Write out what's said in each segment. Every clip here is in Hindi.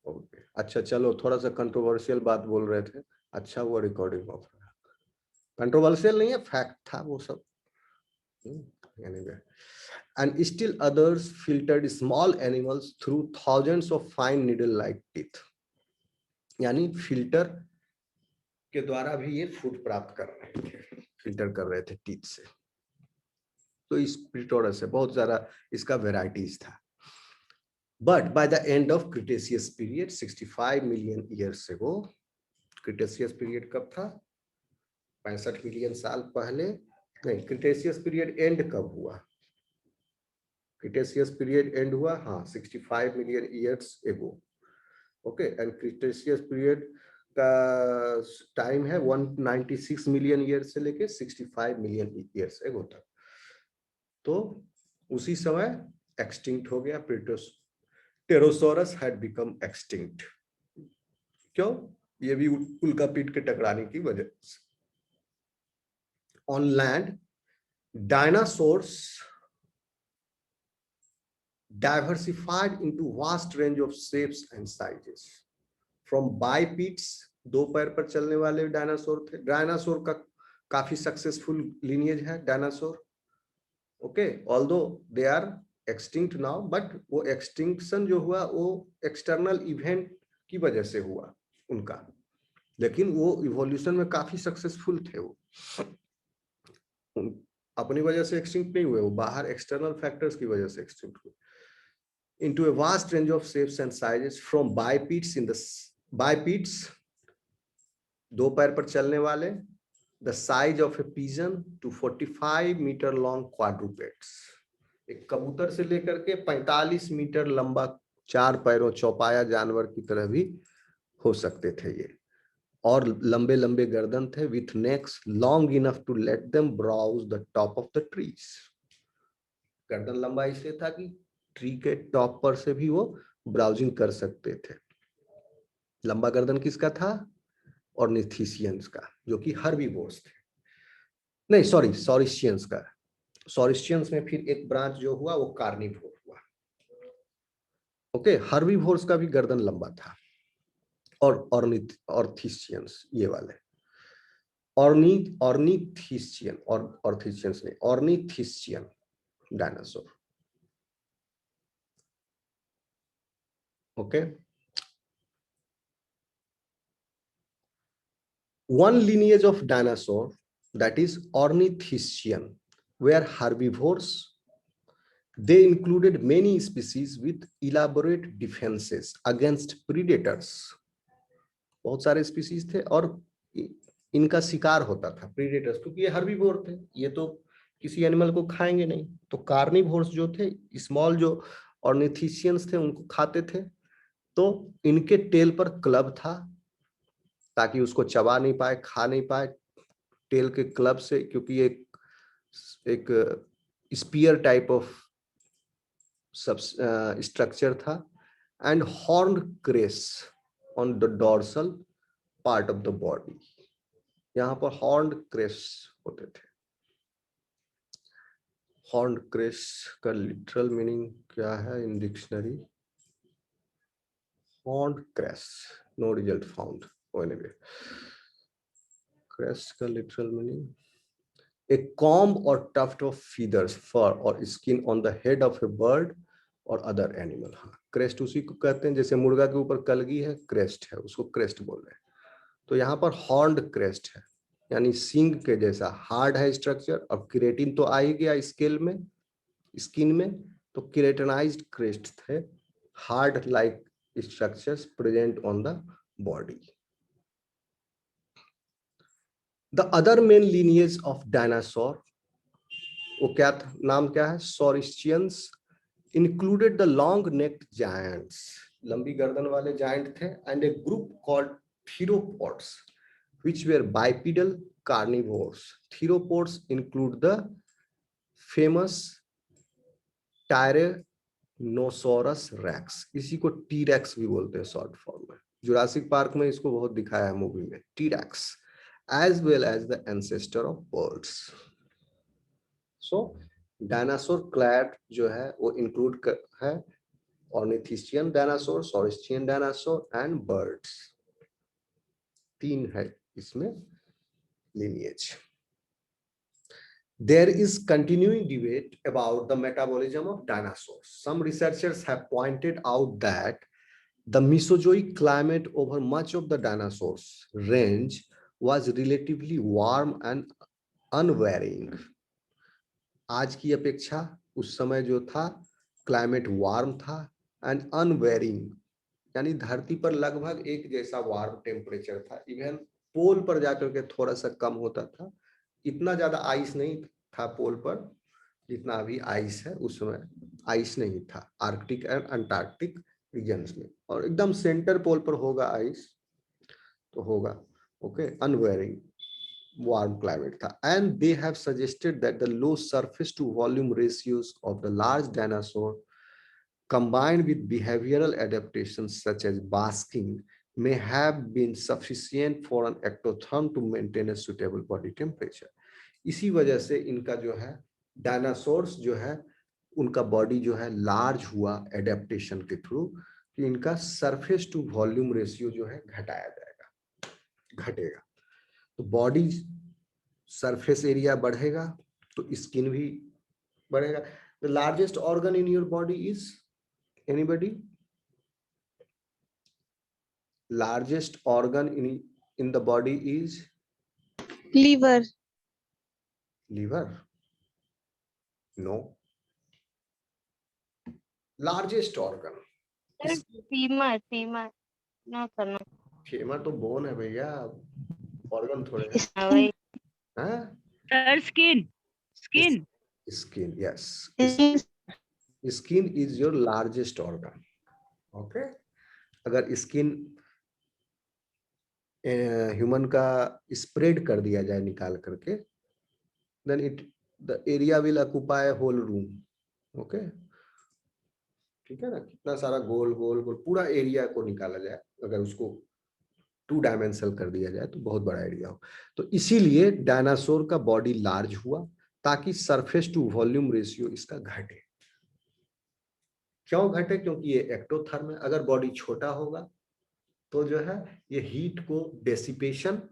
ओके अच्छा, चलो थोड़ा सा कंट्रोवर्शियल बात बोल रहे थे, अच्छा वो रिकॉर्डिंग ऑफ रहा है, कंट्रोवर्शियल नहीं है, फैक्ट था वो सब। Anyway, and still others filtered small animals through thousands of fine needle-like teeth. यानी फिल्टर के द्वारा भी ये फूड प्राप्त कर रहे थे, फिल्टर कर रहे थे टीथ से। तो इस प्रीटोरस से बहुत सारा इसका वेराइटीज था। But by the end of Cretaceous period, 65 million years ago, Cretaceous period कब था? 65 मिलियन साल पहले नहीं। क्रिटेशियस पीरियड एंड कब हुआ? क्रिटेशियस पीरियड एंड हुआ हाँ 65 million years ago. Okay, and Cretaceous period का टाइम है 196 मिलियन ईयर से लेके 65 मिलियन ईयर्स एगो तक। तो उसी समय एक्सटिंक्ट हो गया प्टेरोसोरस हैड बिकम एक्सटिंक्ट। क्यों? ये भी उल्का पीट के टकराने की वजह से। On land dinosaurs diversified into vast range of shapes and sizes. From bipeds, दो पैर पर चलने वाले डायनासोर थे। डायनासोर का काफी सक्सेसफुल लिनिएज है dinosaur. Okay, although they are extinct now, but वो एक्सटिंक्शन जो हुआ वो एक्सटर्नल इवेंट की वजह से हुआ उनका, लेकिन वो इवोल्यूशन में काफी सक्सेसफुल थे। वो अपनी वजह से एक्सटिंक्ट नहीं हुए, वो बाहर एक्सटर्नल फैक्टर्स की वजह से एक्सटिंक्ट हुए। Into a vast range of shapes and sizes, from bipeds bipeds, दो पैर पर चलने वाले, the size of a pigeon, to 45 meter long quadrupeds, एक कबूतर से लेकर के 45 मीटर लंबा चार पैरों चौपाया जानवर की तरह भी हो सकते थे ये, और लंबे लंबे गर्दन थे, with necks long enough to let them browse the top of the trees। गर्दन लंबा इसलिए था कि ट्री के टॉप पर से भी वो ब्राउजिंग कर सकते थे। लंबा गर्दन किसका था? ऑर्निथिशियंस का, जो कि हर्बीवोर्स थे। नहीं सॉरी, सॉरिशियंस का। सॉरिशियंस में फिर एक ब्रांच जो हुआ वो कार्निवोर हुआ। ओके, हर्बीवोर्स का भी गर्दन लंबा था। और ऑर्थिशियंस ये वाले ऑर्निथिशियन और ऑर्थिशियंस नहीं, ornithischian dinosaur. Okay, one lineage of dinosaur, that is ornithischian, were herbivores. They included many species with elaborate defenses against predators। बहुत सारे स्पीसीज थे और इनका शिकार होता था प्रीडेटर्स, क्योंकि ये हर्बीवोर थे, ये तो किसी एनिमल को खाएंगे नहीं। तो कार्निवोर्स जो थे, स्मॉल जो ऑर्निथिशियंस थे, उनको खाते थे। तो इनके टेल पर क्लब था ताकि उसको चबा नहीं पाए, खा नहीं पाए टेल के क्लब से, क्योंकि एक spear type of substructure था। And horn crest on the dorsal part of the body, यहाँ पर हॉर्न क्रेस होते थे। हॉर्न क्रेस का लिटरल मीनिंग क्या है in dictionary? Horn crest, no result found. Anyway, crest का literal meaning a comb or tuft of feathers, fur or skin on the head of a bird or other animal। हाँ, क्रेस्ट उसी को कहते हैं, जैसे मुर्गा के ऊपर कलगी है, क्रेस्ट है, उसको क्रेस्ट बोल रहे हैं। तो यहाँ पर हॉर्न्ड क्रेस्ट है, यानी सींग के जैसा हार्ड है स्ट्रक्चर, और केराटिन तो आ ही गया स्केल में, स्किन में, तो केराटिनाइज्ड क्रेस्ट थे, hard like structures present on the body. The other main lineage of dinosaur, वो क्या था, नाम क्या है? सॉरिशियंस, included the long necked giants, लंबी गर्दन वाले जायंट थे, and a group called theropods which were bipedal carnivores। theropods include the famous Tyrannosaurus rex, इसी को टी-रेक्स भी बोलते हैं शॉर्ट फॉर्म में। जुरासिक पार्क में इसको बहुत दिखाया है मूवी में, T rex, as well as the ancestor of birds। So dinosaur clade जो है वो इंक्लूड है ornithischian dinosaur, saurischian dinosaur and birds. 3 है इसमें lineage. There is continuing debate about the metabolism of dinosaurs. Some researchers have pointed out that the Mesozoic climate over much of the dinosaurs range was relatively warm and unvarying. आज की अपेक्षा उस समय जो था क्लाइमेट वार्म था एंड अनवेरिंग, यानी धरती पर लगभग एक जैसा वार्म टेम्परेचर था। इवन पोल पर जाकर के थोड़ा सा कम होता था, इतना ज्यादा आइस नहीं था पोल पर जितना अभी आइस है। उस समय आइस नहीं था आर्कटिक एंड अंटार्कटिक रीजन्स में, और एकदम सेंटर पोल पर होगा आइस तो होगा। Okay, unvarying warm climate tha. And they have suggested that the low surface to volume ratios of the large dinosaur combined with behavioral adaptations such as basking may have been sufficient for an ectotherm to maintain a suitable body temperature. इसी वजह से इनका जो है डायनासोर्स जो है उनका बॉडी जो है लार्ज हुआ एडेप्टेशन के थ्रू, कि इनका सरफेस टू वॉल्यूम रेशियो जो है घटाया जाएगा, घटेगा। तो बॉडी सरफेस एरिया बढ़ेगा तो स्किन भी बढ़ेगा। The largest organ in your body is anybody? Largest organ in the body is liver, liver? No. Largest organ femur, no sir, no. Femur तो बोन है भैया, ऑर्गन थोड़े है। हाँ? Sir, skin. Skin, yes. Skin is your largest organ. Okay? अगर स्किन ह्यूमन का स्प्रेड कर दिया जाए निकाल करके, then the area will occupy a whole room. Okay? ठीक है ना, कितना सारा गोल गोल गोल पूरा एरिया को निकाला जाए, अगर उसको 2 डायमेंशनल कर दिया जाए तो बहुत बड़ा एरिया हो। तो इसीलिए डायनासोर का बॉडी लार्ज हुआ ताकि सरफेस टू वॉल्यूम रेशियो इसका घटे। क्यों घटे? क्योंकि ये एक्टोथर्म है। अगर बॉडी छोटा होगा तो जो है ये हीट को डेसिपेशन,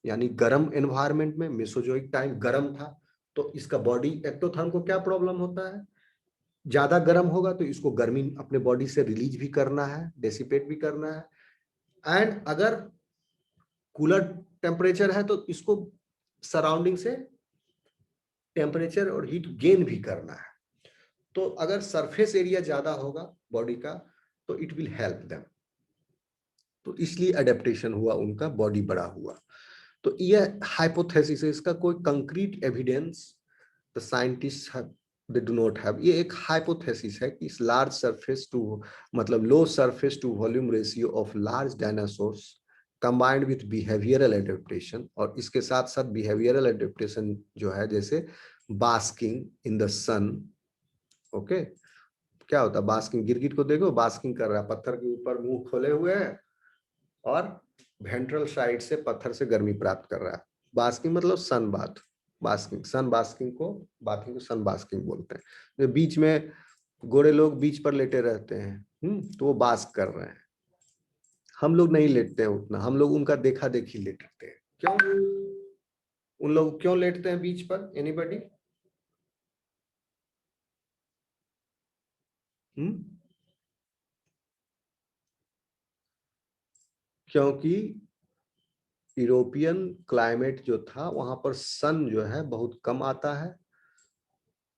यानी गर्म एनवायरनमेंट में, मेसोजोइक टाइम गर्म था तो इसका बॉडी, एक्टोथर्म को क्या प्रॉब्लम होता है? ज्यादा गर्म होगा तो इसको गर्मी अपने बॉडी से रिलीज भी करना है, डेसिपेट भी करना है। एंड अगर कूलर टेम्परेचर है तो इसको सराउंडिंग से टेम्परेचर और हीट गेन भी करना है। तो अगर सरफेस एरिया ज्यादा होगा बॉडी का तो इट विल हेल्प देम। तो इसलिए अडेप्टेशन हुआ, उनका बॉडी बड़ा हुआ। तो यह हाइपोथेसिस है, इसका कोई concrete evidence the scientist they do not have. ये एक हाइपोथेसिस है कि इस लार्ज सरफेस टू, मतलब low surface to volume ratio of large dinosaurs combined with behavioural adaptation, और इसके साथ साथ बिहेवियरल एडेप्टेशन जो है, जैसे basking in the sun. Okay, क्या होता है बास्किंग? गिरगिट को देखो, बास्किंग कर रहा है, पत्थर के ऊपर मुंह खोले हुए है और वेंट्रल साइड से पत्थर से गर्मी प्राप्त कर रहा है। बास्किंग मतलब सन बाथ, बास्किंग, सन बास्किंग को, बाथिंग को सन बास्किंग बोलते हैं। जो बीच में गोरे लोग बीच पर लेटे रहते हैं, तो वो बास्क कर रहे हैं। हम लोग नहीं लेटते हैं उतना, हम लोग उनका देखा देखी लेटते हैं। क्यों उन लोग क्यों लेटते हैं बीच पर? एनीबॉडी? क्योंकि यूरोपियन क्लाइमेट जो था वहां पर सन जो है बहुत कम आता है,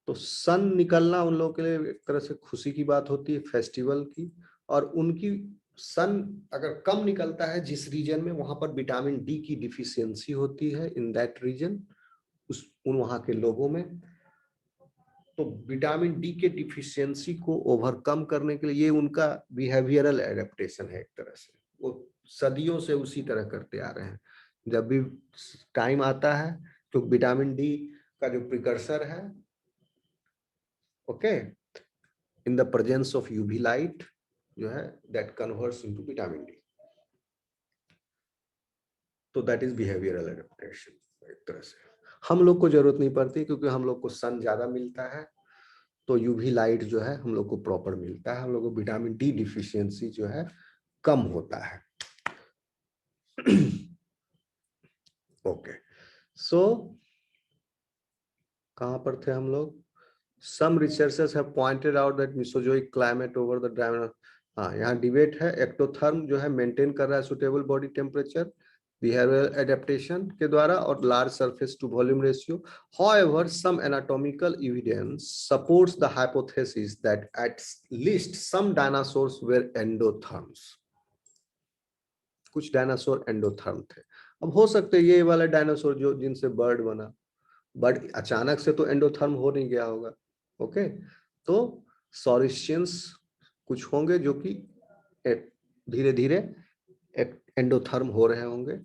तो सन निकलना उन लोगों के लिए एक तरह से खुशी की बात होती है, फेस्टिवल की। और उनकी सन अगर कम निकलता है जिस रीजन में, वहां पर विटामिन डी की डिफिशियंसी होती है इन दैट रीजन, उन वहां के लोगों में। तो विटामिन डी के डिफिशियंसी को ओवरकम करने के लिए ये उनका बिहेवियरल एडेप्टेशन है एक तरह से। वो सदियों से उसी तरह करते आ रहे हैं। जब भी टाइम आता है तो विटामिन डी का जो प्रिकर्सर है, okay, in the presence of UV light जो है, that converts into vitamin D. तो दैट इज बिहेवियरल एडेप्टेशन एक तरह से। हम लोग को जरूरत नहीं पड़ती क्योंकि हम लोग को सन ज्यादा मिलता है, तो यूवी लाइट जो है हम लोग को प्रॉपर मिलता है, हम लोग को विटामिन डी डिफिशियंसी जो है कम होता है। ओके, सो कहां पर थे हम लोग? Some researchers have pointed out that Mesozoic climate over the diameter, हाँ यहाँ डिबेट है, एक्टोथर्म जो है मेंटेन कर रहा है suitable body temperature behavioural adaptation के द्वारा और large surface to volume ratio. However, some anatomical evidence supports the hypothesis that at least some dinosaurs were endotherms. कुछ डायनासोर एंडोथर्म थे। अब हो सकते ये वाला डायनासोर जो जिनसे बर्ड बना, बट अचानक से तो एंडोथर्म हो नहीं गया होगा। ओके, तो सॉरिशियंस कुछ होंगे जो कि धीरे धीरे एंडोथर्म हो रहे होंगे,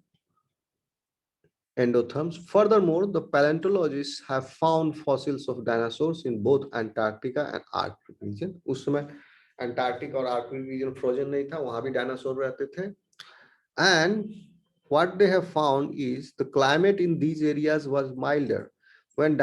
endotherms. Furthermore, the paleontologists have found fossils of dinosaurs in both Antarctica and Arctic region. उस समय अंटार्कटिक और आर्कटिक रीजन फ्रोजन नहीं था, वहां भी डायनासोर रहते थे। And what they have found is the climate in these areas was milder when